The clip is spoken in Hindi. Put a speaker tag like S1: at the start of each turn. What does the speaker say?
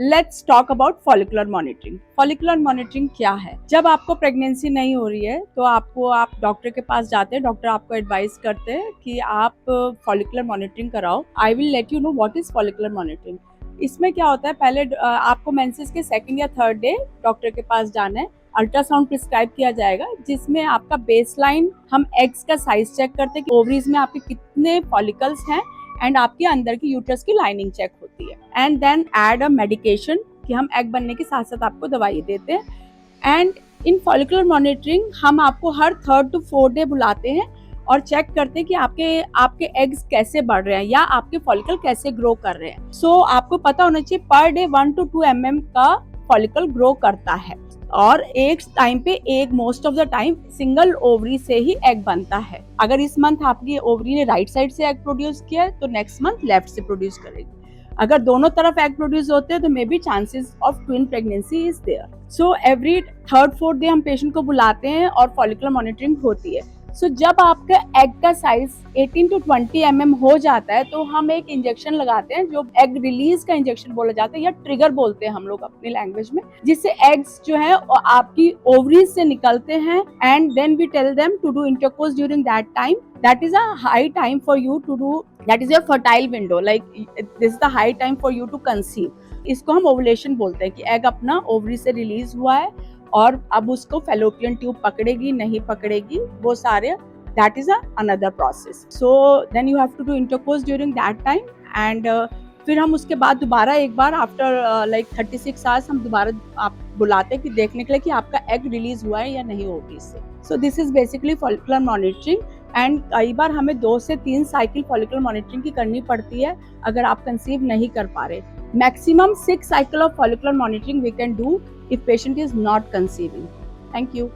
S1: Let's talk about follicular monitoring. Follicular monitoring क्या है? जब आपको प्रेगनेंसी नहीं हो रही है तो आप डॉक्टर के पास जाते हैं, डॉक्टर आपको एडवाइस करते हैं कि आप फॉलिकुलर मॉनिटरिंग कराओ। I will let you know what is follicular monitoring. इसमें क्या होता है, पहले आपको मेंसेस के सेकंड या थर्ड डे डॉक्टर के पास जाना है। अल्ट्रासाउंड प्रिस्क्राइब किया जाएगा जिसमें आपका बेसलाइन, हम एग्स का साइज चेक करते हैं कि ओवरीज में आपके कितने फॉलिकल्स हैं, एंड आपके अंदर की यूट्रस की लाइनिंग चेक होती है। And then add a medication कि हम एग बनने के साथ साथ आपको दवाई देते हैं। एंड इन फॉलिकुलर मॉनिटरिंग हम आपको हर 3rd to 4th डे बुलाते हैं और चेक करते हैं कि आपके एग्स कैसे बढ़ रहे हैं या आपके फॉलिकल कैसे ग्रो कर रहे हैं। सो आपको पता होना चाहिए पर डे 1 to 2 mm का फॉलिकल ग्रो करता है और एक टाइम पे एक most of the time single ovary से ही एग बनता है। अगर इस मंथ आपकी ओवरी ने राइट साइड से एग प्रोड्यूस किया है तो नेक्स्ट मंथ लेफ्ट से प्रोड्यूस करेगी। अगर दोनों तरफ एग प्रोड्यूस होते हैं तो may be chances of twin pregnancy is there. So every 3rd 4th day हम पेशेंट को बुलाते हैं और फॉलिकुलर मॉनिटरिंग होती है। सो जब आपका एग का साइज 18 to 20 mm हो जाता है तो हम एक इंजेक्शन लगाते हैं जो एग रिलीज का इंजेक्शन बोला जाता है या ट्रिगर बोलते हैं हम लोग अपनी लैंग्वेज में, जिससे एग्स जो है आपकी ओवरीज से निकलते हैं। And then we tell them to do intercourse during that time. That is a high time for you to do, that is your fertile window, like this is the high time for you to conceive. इसको हम ओवुलेशन बोलते हैं कि एग अपना ओवरी से रिलीज हुआ है और अब उसको फेलोपियन ट्यूब पकड़ेगी नहीं पकड़ेगी वो सारे, that is another process. So then you have to do intercourse during that time and फिर हम उसके बाद दोबारा एक बार आफ्टर लाइक 36 आवर्स हम दोबारा आप बुलाते हैं कि देखने के लिए कि आपका एग रिलीज हुआ है या नहीं ओवरी से। So this is basically follicular monitoring. And कई बार हमें 2 से 3 साइकिल फॉलिकुलर मॉनिटरिंग की करनी पड़ती है अगर आप कंसीव नहीं कर पा रहे। Maximum 6 cycle of follicular monitoring we can do if patient is not conceiving. Thank you.